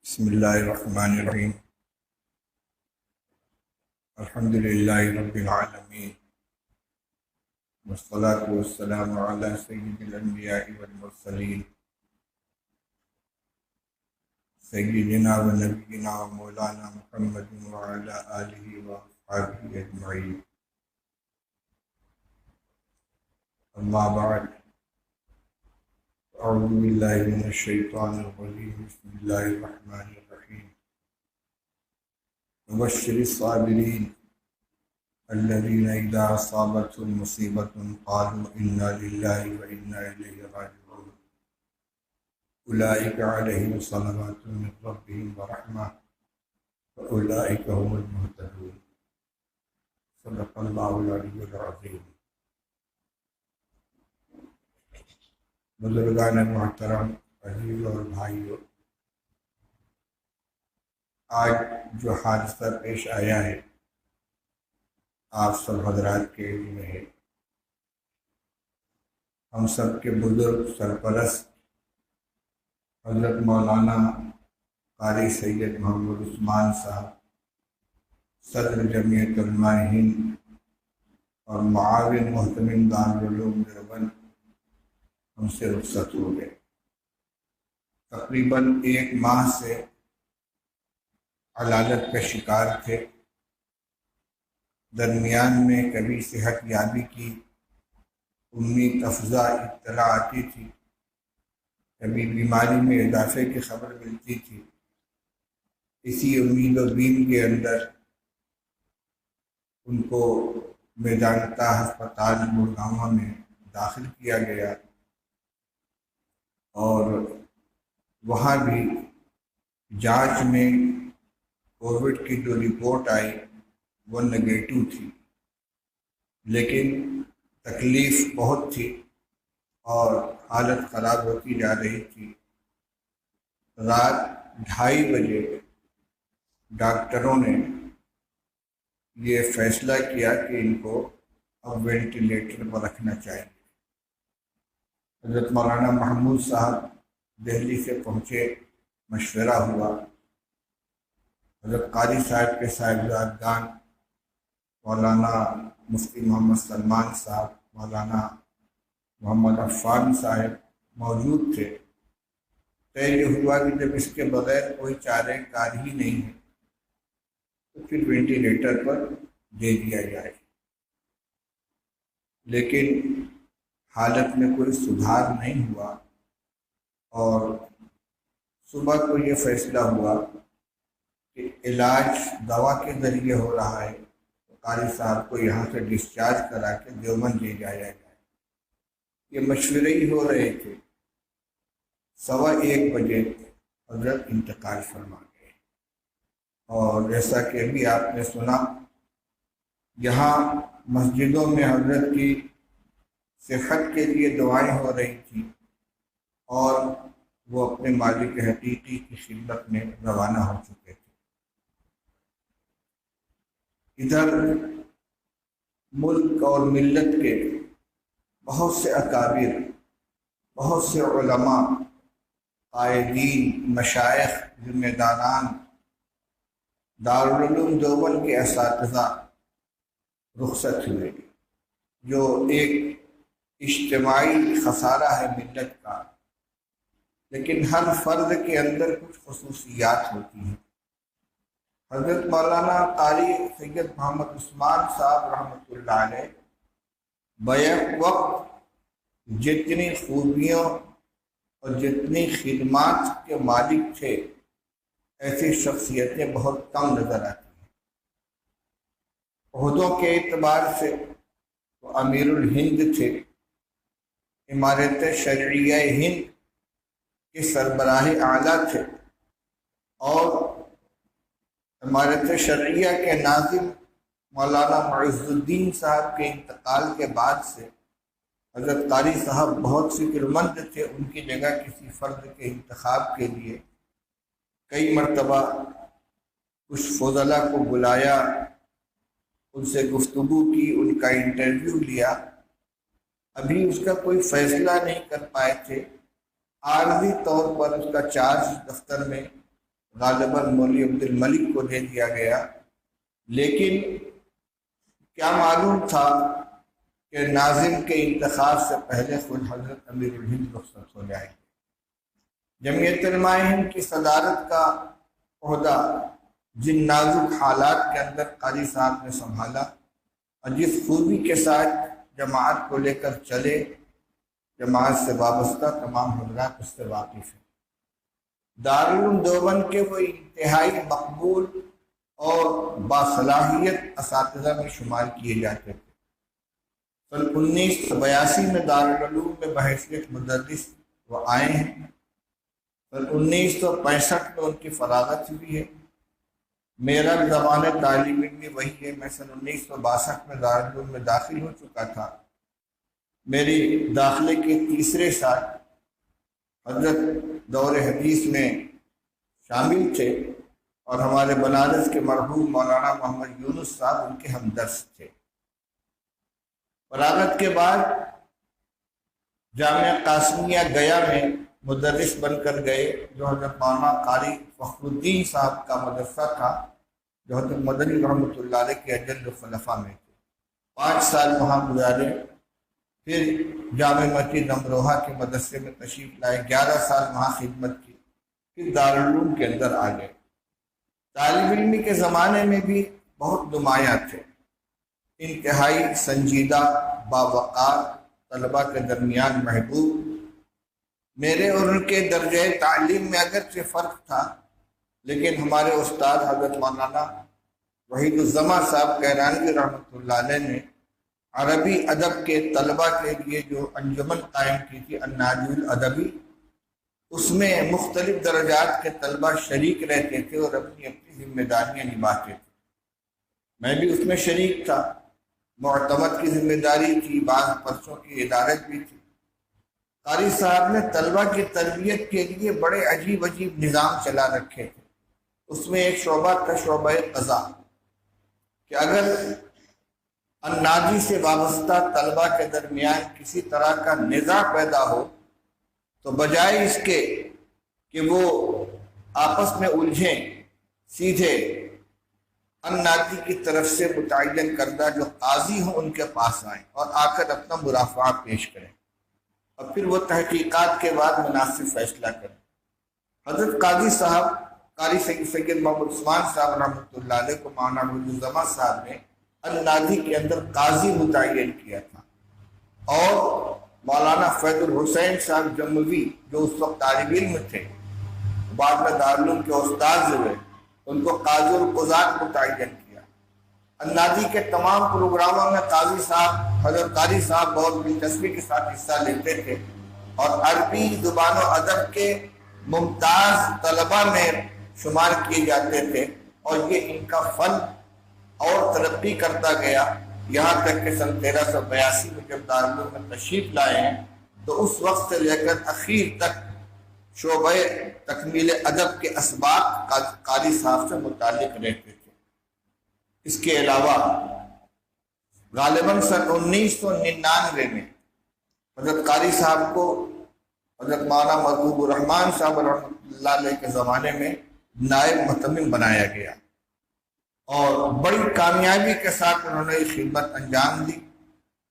بسم اللہ الرحمن الرحیم الحمد للہ رب العالمین والصلاة والسلام علی سید الانبیاء والمرسلین سیدنا و نبینا و مولانا محمد وعلی آلہ و اصحابہ اجمعین. اما بعد، اعوذ باللہ من الشیطان الرجیم. بسم اللہ الرحمن الرحیم. وبشر الصابرین الذین اذا اصابتهم مصیبۃ قالوا انا للہ وانا الیہ راجعون اولئک علیہم صلوات من ربہم ورحمہ واولئک هم المہتدون. صدق اللہ العلی العظیم. بزرگان محترم، عزیز اور بھائیوں، آج جو حادثہ پیش آیا ہے آپ سب حضرات کے علم میں ہے. ہم سب کے بزرگ سرپرست حضرت مولانا قاری سید محمد عثمان صاحب، صدر جمعیت علماء ہند اور معاون محتمم دارالعلوم دیوبند ہم سے رخصت ہو گئے. تقریباً 1 ماہ سے علالت کا شکار تھے. درمیان میں کبھی صحت یابی کی امید افزا اطلاع آتی تھی، کبھی بیماری میں اضافے کی خبر ملتی تھی. اسی امید و بیم کے اندر ان کو میدانتا ہسپتال گڑگاؤں میں داخل کیا گیا اور وہاں بھی جانچ میں کووڈ کی جو رپورٹ آئی وہ نگیٹو تھی، لیکن تکلیف بہت تھی اور حالت خراب ہوتی جا رہی تھی. رات 2:30 بجے ڈاکٹروں نے یہ فیصلہ کیا کہ ان کو اب وینٹیلیٹر پر رکھنا چاہیے. حضرت مولانا محمود صاحب دہلی سے پہنچے، مشورہ ہوا. حضرت قاری صاحب کے صاحبزادگان مولانا مفتی محمد سلمان صاحب، مولانا محمد عفان صاحب موجود تھے. طے یہ ہوا کہ جب اس کے بغیر کوئی چارہ کار ہی نہیں ہے تو پھر وینٹیلیٹر پر دے دیا جائے. لیکن حالت میں کوئی سدھار نہیں ہوا اور صبح کو یہ فیصلہ ہوا کہ علاج دوا کے ذریعے ہو رہا ہے تو قاری صاحب کو یہاں سے ڈسچارج کرا کے دیوبند لے جایا جائے. یہ مشورے ہی ہو رہے تھے. 1:15 بجے حضرت انتقال فرما گئے. اور جیسا کہ ابھی آپ نے سنا، یہاں مسجدوں میں حضرت کی صحت کے لیے دعائیں ہو رہی تھیں اور وہ اپنے مالک حقیقی کی خدمت میں روانہ ہو چکے تھے. ادھر ملک اور ملت کے بہت سے اکابر، بہت سے علماء، قائدین، مشائخ، ذمہ داران، دارالعلوم دیوبند کے اساتذہ رخصت ہوئے، جو ایک اجتماعی خسارہ ہے ملت کا. لیکن ہر فرد کے اندر کچھ خصوصیات ہوتی ہیں. حضرت مولانا قاری سید محمد عثمان صاحب رحمۃ اللہ علیہ بیک وقت جتنی خوبیوں اور جتنی خدمات کے مالک تھے، ایسی شخصیتیں بہت کم نظر آتی ہیں. عہدوں کے اعتبار سے وہ امیر الہند تھے، امارت شرعیہ ہند کے سربراہ اعلیٰ تھے اور امارت شرعیہ کے ناظم مولانا معز الدین صاحب کے انتقال کے بعد سے حضرت قاری صاحب بہت فکر مند تھے. ان کی جگہ کسی فرد کے انتخاب کے لیے کئی مرتبہ کچھ فضلاء کو بلایا، ان سے گفتگو کی، ان کا انٹرویو لیا. ابھی اس کا کوئی فیصلہ نہیں کر پائے تھے. عارضی طور پر اس کا چارج دفتر میں غالباً مولوی عبد الملک کو دے دیا گیا، لیکن کیا معلوم تھا کہ ناظم کے انتخاب سے پہلے خود حضرت امیر الہند رخصت ہو جائے گی۔ جمعیت علماء ہند کی صدارت کا عہدہ جن نازک حالات کے اندر قاری صاحب نے سنبھالا اور جس خوبی کے ساتھ جماعت کو لے کر چلے، جماعت سے وابستہ تمام حضرات اس سے واقف ہیں۔ دارالعلوم دیوبند کے وہ انتہائی مقبول اور باصلاحیت اساتذہ میں شمار کیے جاتے تھے۔ سن 1982 میں دارالعلوم میں بحیثیت مدرس وہ آئے ہیں۔ سن 1965 میں ان کی فراغت ہوئی ہے۔ میرا زبان تعلیم علمی وہی ہے۔ میں سن 1962 میں دارالعلوم میں داخل ہو چکا تھا۔ میری داخلے کے تیسرے سال حضرت دور حدیث میں شامل تھے اور ہمارے بنارس کے مرحوم مولانا محمد یونس صاحب ان کے ہمدرس تھے۔ فراغت کے بعد جامعہ قاسمیہ گیا میں مدرس بن کر گئے، جو حضرت مولانا قاری فخر الدین صاحب کا مدرسہ تھا، جو حضرت مدنی رحمۃ اللہ علیہ کے اجل خلفاء میں تھے۔ 5 سال وہاں گزارے، پھر جامع مسجد امروہہ کے مدرسے میں تشریف لائے، 11 سال وہاں خدمت کی، پھر دارالعلوم کے اندر آ گئے۔ طالب علمی کے زمانے میں بھی بہت نمایاں تھے، انتہائی سنجیدہ، باوقار، طلباء کے درمیان محبوب۔ میرے اور ان کے درجہ تعلیم میں اگرچہ فرق تھا، لیکن ہمارے استاد حضرت مولانا وحید الزماں صاحب کیرانوی رحمۃ اللہ علیہ نے عربی ادب کے طلباء کے لیے جو انجمن قائم کی تھی النادی الادبی، اس میں مختلف درجات کے طلباء شریک رہتے تھے اور اپنی اپنی ذمہ داریاں نبھاتے تھے۔ میں بھی اس میں شریک تھا۔ معتمد کی ذمہ داری تھی، بعض پرچوں کی ادارت بھی تھی۔ قاری صاحب نے طلباء کی تربیت کے لیے بڑے عجیب عجیب نظام چلا رکھے تھے۔ اس میں ایک شعبہ تھا شعبہ قضا، کہ اگر النادی سے وابستہ طلباء کے درمیان کسی طرح کا نزاع پیدا ہو تو بجائے اس کے کہ وہ آپس میں الجھیں، سیدھے النادی کی طرف سے متعین کردہ جو قاضی ہوں ان کے پاس آئیں اور آ کر اپنا مرافعہ پیش کریں، اور پھر وہ تحقیقات کے بعد مناسب فیصلہ کریں۔ حضرت قاضی صاحب قاری سید محمد عثمان صاحب رحمۃ اللہ علیہ کو مولانا وحید الزماں صاحب نے النادی کے اندر قاضی متعین کیا تھا، اور مولانا فیض الحسین صاحب جموی جو اس وقت طالب علم تھے، بعد میں دارالعلوم کے استاد ہوئے، ان کو قاضی القضات متعین کیا۔ النادی کے تمام پروگراموں میں قاضی صاحب، حضرت قاری صاحب بہت دلچسپی کے ساتھ حصہ لیتے تھے اور عربی زبان و ادب کے ممتاز طلباء میں شمار کیے جاتے تھے، اور یہ ان کا فن اور ترقی کرتا گیا، یہاں تک کہ سن 1382 میں جب دارالعلوم میں تشریف لائے ہیں تو اس وقت سے لے کر اخیر تک شعبہ تکمیل ادب کے اسباق قاری صاحب سے متعلق رہتے تھے۔ اس کے علاوہ غالباً سن 1999 میں حضرت قاری صاحب کو حضرت مولانا محبوب الرحمان صاحب رحمۃ اللہ علیہ کے زمانے میں نائب متمم بنایا گیا، اور بڑی کامیابی کے ساتھ انہوں نے یہ خدمت انجام دی۔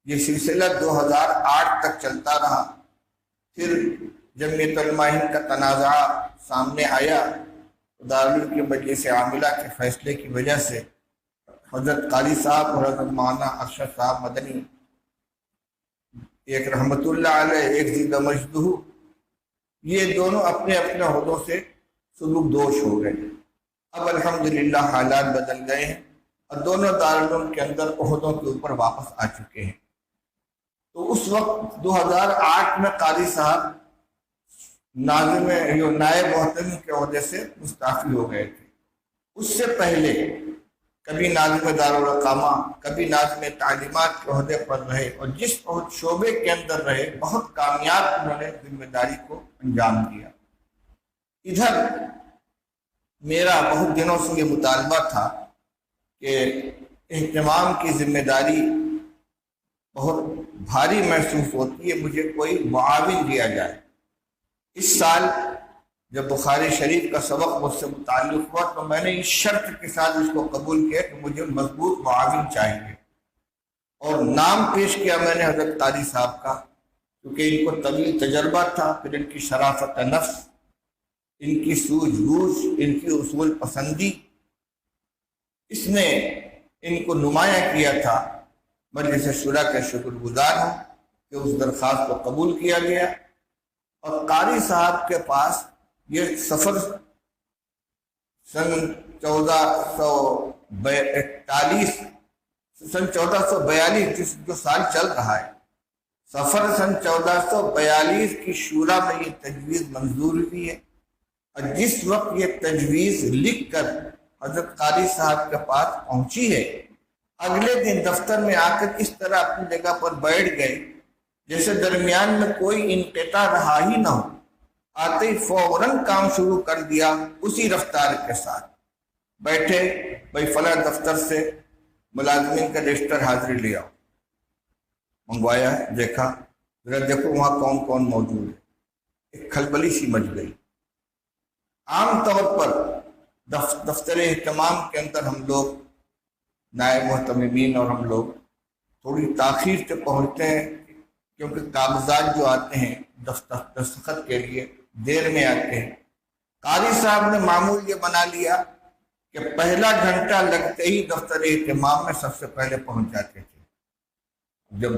یہ سلسلہ 2008 تک چلتا رہا۔ پھر جمعیت علماء ہند کا تنازع سامنے آیا، دارالعلوم کی مجلس عاملہ کے فیصلے کی وجہ سے حضرت قاری صاحب اور حضرت مولانا ارشد صاحب مدنی، ایک رحمت اللہ علیہ ایک زیدہ مجدہ، یہ دونوں اپنے اپنے عہدوں سے سلوک دوش ہو گئے۔ اب الحمدللہ حالات بدل گئے ہیں اور دونوں دارالعلوم کے اندر عہدوں کے اوپر واپس آ چکے ہیں۔ تو اس وقت 2008 میں قاری صاحب ناظم نائب محتمم کے عہدے سے مستعفی ہو گئے تھے۔ اس سے پہلے کبھی ناظم دارالاقامہ، کبھی ناظم تعلیمات کے عہدے پر رہے، اور جس شعبے کے اندر رہے بہت کامیاب انہوں نے ذمہ داری کو انجام دیا۔ ادھر میرا بہت دنوں سے یہ مطالبہ تھا کہ اہتمام کی ذمہ داری بہت بھاری محسوس ہوتی ہے، مجھے کوئی معاون دیا جائے۔ اس سال جب بخاری شریف کا سبق مجھ سے متعلق ہوا تو میں نے اس شرط کے ساتھ اس کو قبول کیا کہ مجھے مضبوط معاون چاہیے، اور نام پیش کیا میں نے حضرت قاری صاحب کا، کیونکہ ان کو طویل تجربہ تھا، پھر ان کی شرافت نفس، ان کی سوجھ بوجھ، ان کی اصول پسندی، اس نے ان کو نمایاں کیا تھا۔ مجلس شورا کا شکر گزار ہوں کہ اس درخواست کو قبول کیا گیا، اور قاری صاحب کے پاس یہ سفر سن 1442 جو سال چل رہا ہے، سفر سن 1442 کی شورا میں یہ تجویز منظور ہوئی ہے، اور جس وقت یہ تجویز لکھ کر حضرت قاری صاحب کے پاس پہنچی ہے، اگلے دن دفتر میں آ کر اس طرح اپنی جگہ پر بیٹھ گئے جیسے درمیان میں کوئی انقطاع رہا ہی نہ ہو، آتے ہی فوراً کام شروع کر دیا اسی رفتار کے ساتھ۔ بیٹھے، بھائی فلاں دفتر سے ملازمین کا رجسٹر حاضری لے آؤ، منگوایا ہے، دیکھا، ذرا دیکھو وہاں کون کون موجود ہے۔ ایک کھلبلی سی مچ گئی۔ عام طور پر دفتر اہتمام کے اندر ہم لوگ نائب محتممین اور ہم لوگ تھوڑی تاخیر سے پہنچتے ہیں، کیونکہ کاغذات جو آتے ہیں دستخط کے لیے دیر میں آتے ہیں۔ قاری صاحب نے معمول یہ بنا لیا کہ پہلا گھنٹہ لگتے ہی دفتر اہتمام میں سب سے پہلے پہنچ جاتے تھے۔ جب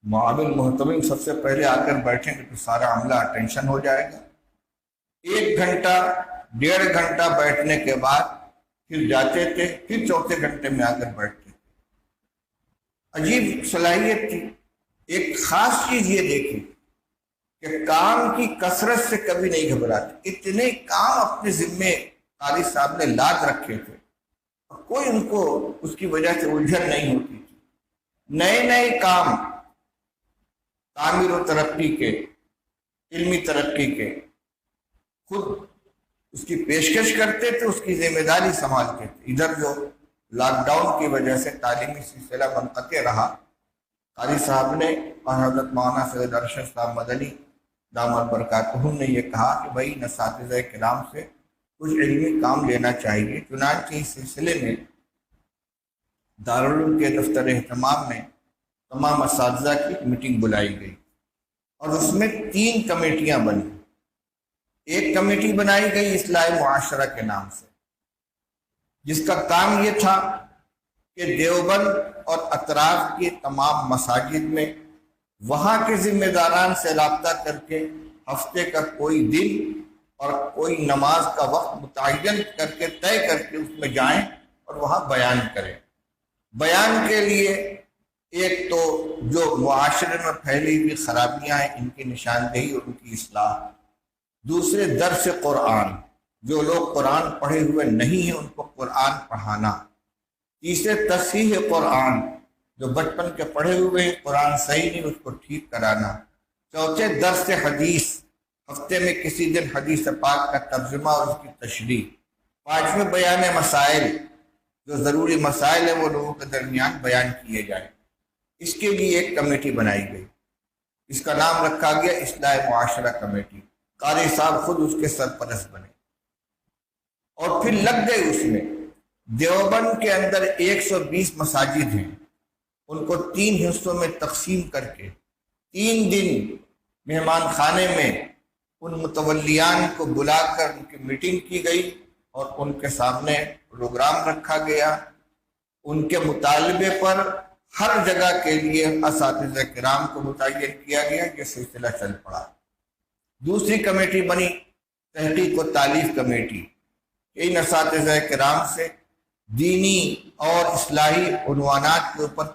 معاون محتمم سب سے پہلے آ کر بیٹھیں گے تو سارا عملہ اٹینشن ہو جائے گا۔ 1 گھنٹہ 1.5 گھنٹہ بیٹھنے کے بعد پھر جاتے تھے، پھر چوتھے گھنٹے میں آ کر بیٹھتے تھے۔ عجیب صلاحیت تھی۔ ایک خاص چیز یہ دیکھی کہ کام کی کثرت سے کبھی نہیں گھبراتے، اتنے کام اپنے ذمے قاری صاحب نے لاد رکھے تھے، اور کوئی ان کو اس کی وجہ سے الجھن نہیں ہوتی تھی۔ نئے نئے کام تعمیر و ترقی کے، علمی ترقی کے، خود اس کی پیشکش کرتے تھے، اس کی ذمہ داری سنبھالتے تھے۔ ادھر جو لاک ڈاؤن کی وجہ سے تعلیمی سلسلہ منقطع رہا، قاری صاحب نے اور حضرت مولانا سید ارشد صاحب مدنی دامت برکاتہم نے یہ کہا کہ بھائی اساتذہ کرام سے کچھ علمی کام لینا چاہیے۔ چنانچہ اس سلسلے میں دارالعلوم کے دفتر اہتمام میں تمام اساتذہ کی میٹنگ بلائی گئی، اور اس میں 3 کمیٹیاں بنی۔ ایک کمیٹی بنائی گئی اصلاح معاشرہ کے نام سے، جس کا کام یہ تھا کہ دیوبند اور اطراف کے تمام مساجد میں وہاں کے ذمہ داران سے رابطہ کر کے ہفتے کا کوئی دن اور کوئی نماز کا وقت متعین کر کے طے کر کے اس میں جائیں اور وہاں بیان کریں۔ بیان کے لیے ایک تو جو معاشرے میں پھیلی ہوئی خرابیاں ہیں ان کی نشاندہی اور ان کی اصلاح، دوسرے درس قرآن، جو لوگ قرآن پڑھے ہوئے نہیں ہیں ان کو قرآن پڑھانا، تیسرے تصحیح قرآن، جو بچپن کے پڑھے ہوئے ہیں قرآن صحیح نہیں اس کو ٹھیک کرانا، چوتھے درس حدیث، ہفتے میں کسی دن حدیث پاک کا ترجمہ اور اس کی تشریح، پانچویں بیان مسائل، جو ضروری مسائل ہیں وہ لوگوں کے درمیان بیان کیے جائیں۔ اس کے لیے ایک کمیٹی بنائی گئی، اس کا نام رکھا گیا اصلاح معاشرہ کمیٹی۔ قاری صاحب خود اس کے سرپرست بنے اور پھر لگ گئے اس میں۔ دیوبند کے اندر 120 مساجد ہیں، ان کو 3 حصوں میں تقسیم کر کے 3 دن مہمان خانے میں ان متولیان کو بلا کر ان کی میٹنگ کی گئی اور ان کے سامنے پروگرام رکھا گیا۔ ان کے مطالبے پر ہر جگہ کے لیے اساتذہ کرام کو متعین کیا گیا، یہ سلسلہ چل پڑا۔ دوسری کمیٹی بنی تحقیق و تالیف کمیٹی، ان اساتذہ کرام سے دینی اور اصلاحی عنوانات کے اوپر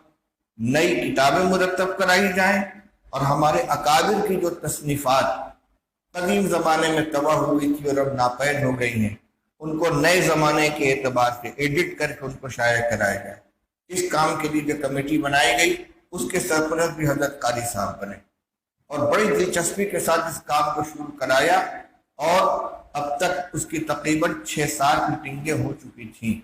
نئی کتابیں مرتب کرائی جائیں، اور ہمارے اکابر کی جو تصنیفات قدیم زمانے میں تباہ ہوئی تھی اور اب ناپید ہو گئی ہیں، ان کو نئے زمانے کے اعتبار سے ایڈٹ کر کے ان کو شائع کرایا جائے۔ اس کام کے لیے جو کمیٹی بنائی گئی اس کے سرپرست بھی حضرت قاری صاحب بنے، اور بڑی دلچسپی کے ساتھ اس کام کو شروع کرایا، اور اب تک اس کی تقریباً 6-7 میٹنگیں ہو چکی تھیں،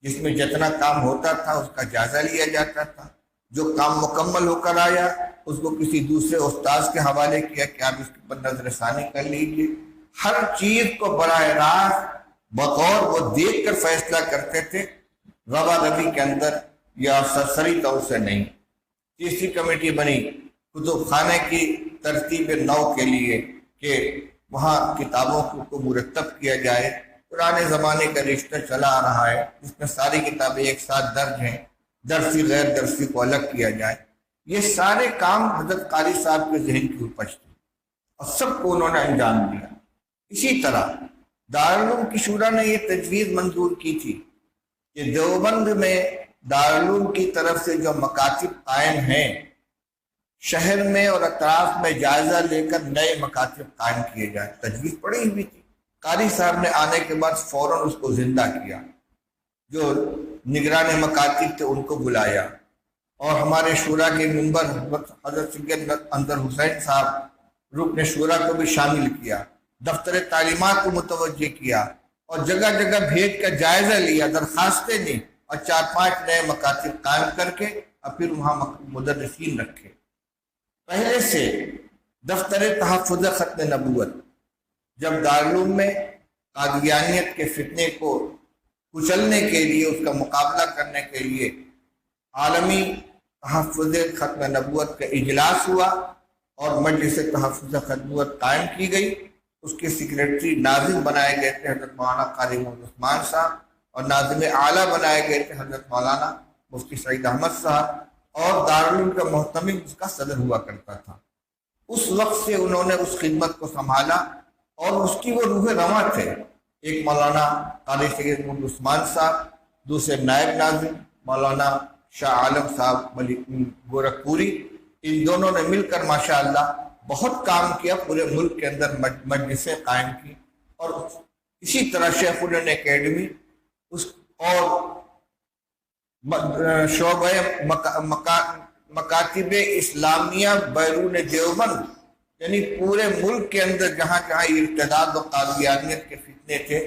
جس میں جتنا کام ہوتا تھا اس کا جائزہ لیا جاتا تھا۔ جو کام مکمل ہو کر آیا اس کو کسی دوسرے استاذ کے حوالے کیا کہ آپ اس پر نظر ثانی کر لیجیے، ہر چیز کو براہ راست بطور وہ دیکھ کر فیصلہ کرتے تھے، روا روی کے اندر یا سرسری طور سے نہیں۔ تیسری کمیٹی بنی کتب خانے کی ترتیب نو کے لیے کہ وہاں کتابوں کو مرتب کیا جائے۔ پرانے زمانے کا رشتہ چلا آ رہا ہے جس میں ساری کتابیں ایک ساتھ درج ہیں، درسی غیر درسی کو الگ کیا جائے۔ یہ سارے کام حضرت قاری صاحب کے ذہن کی اپج تھی اور سب کو انہوں نے انجام دیا۔ اسی طرح دارالعلوم کی شورا نے یہ تجویز منظور کی تھی کہ دیوبند میں دارالعلوم کی طرف سے جو مکاتب قائم ہیں، شہر میں اور اطراف میں جائزہ لے کر نئے مکاتب قائم کیے جائیں۔ تجویز پڑی ہوئی تھی، قاری صاحب نے آنے کے بعد فوراً اس کو زندہ کیا، جو نگران مکاتب تھے ان کو بلایا، اور ہمارے شورا کے ممبر حضرت سید انور حسین صاحب رکن شورا کو بھی شامل کیا، دفتر تعلیمات کو متوجہ کیا اور جگہ جگہ بھیج کر جائزہ لیا، درخواستیں دی اور 4-5 نئے مکاتب قائم کر کے اور پھر وہاں مدرسین رکھے۔ پہلے سے دفتر تحفظ ختم نبوت جب دارالعلوم میں قادیانیت کے فتنے کو کچلنے کے لیے، اس کا مقابلہ کرنے کے لیے عالمی تحفظ ختم نبوت کا اجلاس ہوا اور مجلس تحفظ ختم نبوت قائم کی گئی، اس کے سیکریٹری ناظم بنائے گئے تھے حضرت مولانا قاری محمد عثمان صاحب، اور ناظم اعلیٰ بنائے گئے تھے حضرت مولانا مفتی سعید احمد صاحب، اور دارالعلوم کا محتمم اس کا صدر ہوا کرتا تھا۔ اس وقت سے انہوں نے اس خدمت کو سنبھالا اور اس کی وہ روح رواں تھے۔ ایک مولانا قاری سید محمد عثمان صاحب، دوسرے نائب ناظم مولانا شاہ عالم صاحب گورکھپوری، ان دونوں نے مل کر ماشاءاللہ بہت کام کیا، پورے ملک کے اندر مجلسیں قائم کی، اور اسی طرح شیخ الہند اکیڈمی اس اور شعبہ مکاتب اسلامیہ بیرون دیوبند، یعنی پورے ملک کے اندر جہاں جہاں ارتداد و قادیانیت کے فتنے تھے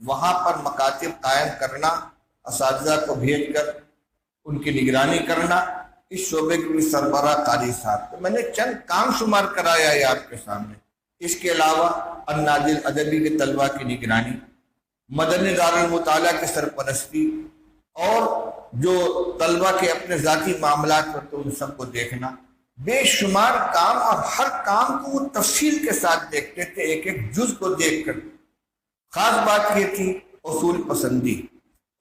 وہاں پر مکاتب قائم کرنا، اساتذہ کو بھیج کر ان کی نگرانی کرنا، اس شعبے کے بھی سربراہ قاری صاحب۔ تو میں نے چند کام شمار کرایا ہے آپ کے سامنے۔ اس کے علاوہ النادل ادبی کے طلبہ کی نگرانی، مدنی دارالمطالعہ کی سرپرستی، اور جو طلبہ کے اپنے ذاتی معاملات پر تو ان سب کو دیکھنا، بے شمار کام، اور ہر کام کو وہ تفصیل کے ساتھ دیکھتے تھے، ایک ایک جز کو دیکھ کر۔ خاص بات یہ تھی اصول پسندی،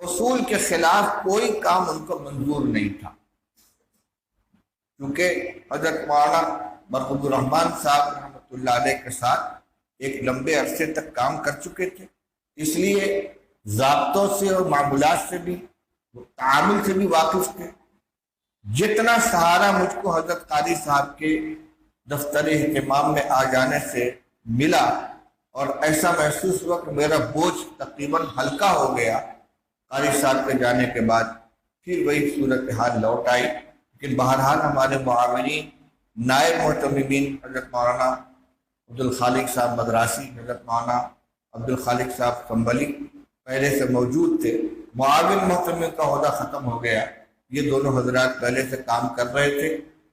اصول کے خلاف کوئی کام ان کو منظور نہیں تھا، کیونکہ حضرت مولانا مرحوم الرحمان صاحب رحمۃ اللہ علیہ کے ساتھ ایک لمبے عرصے تک کام کر چکے تھے، اس لیے ضابطوں سے اور معمولات سے بھی، تعامل سے بھی واقف تھے۔ جتنا سہارا مجھ کو حضرت قاری صاحب کے دفتر اہتمام میں آ جانے سے ملا، اور ایسا محسوس ہوا کہ میرا بوجھ تقریباً ہلکا ہو گیا قاری صاحب کے جانے کے بعد، پھر وہی صورتحال لوٹ آئی۔ لیکن بہرحال ہمارے معاونین، نائب محتممین حضرت مولانا عبدالخالق صاحب مدراسی، حضرت مولانا عبدالخالق صاحب کمبلی پہلے سے موجود تھے۔ معاون محتمم کا عہدہ ختم ہو گیا، یہ دونوں حضرات پہلے سے کام کر رہے تھے،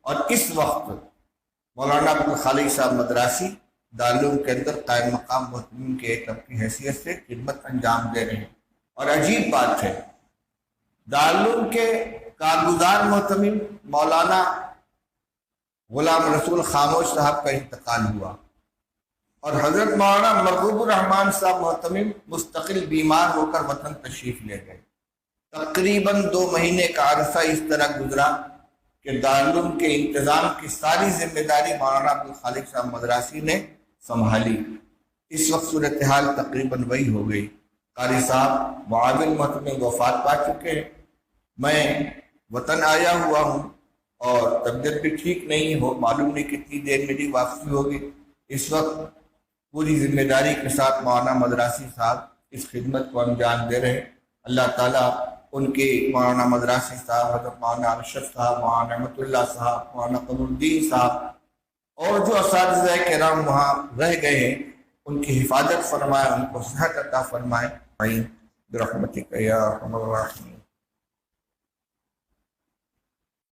اور اس وقت مولانا عبدالخالق صاحب مدراسی دارالعلوم کے اندر قائم مقام محتمم کے ایک کی حیثیت سے خدمت انجام دے رہے ہیں۔ اور عجیب بات ہے، دارالعلوم کے کارگزار محتمم مولانا غلام رسول خاموش صاحب کا انتقال ہوا، اور حضرت مولانا مرغوب الرحمان صاحب محتمم مستقل بیمار ہو کر وطن تشریف لے گئے۔ تقریباً 2 مہینے کا عرصہ اس طرح گزرا کہ دارالعلوم کے انتظام کی ساری ذمہ داری مولانا عبدالخالق صاحب مدراسی نے سنبھالی۔ اس وقت صورتحال تقریباً وہی ہو گئی، قاری صاحب معاون محتمم وفات پا چکے ہیں، میں وطن آیا ہوا ہوں اور طبیعت بھی ٹھیک نہیں ہو، معلوم نہیں کتنی دیر میری واپسی ہوگی۔ اس وقت پوری ذمہ داری کے ساتھ مولانا مدراسی صاحب اس خدمت کو انجام دے رہے ہیں۔ اللہ تعالیٰ ان کے مولانا مدراسی صاحب، حضرت مولانا ارشد صاحب، مولانا رحمۃ اللہ صاحب، مولانا قمر الدین صاحب، اور جو اساتذہ کرام وہاں رہ گئے ہیں، ان کی حفاظت فرمائے، ان کو صحت عطا فرمائے۔ برحمتک یا ارحم الراحمین۔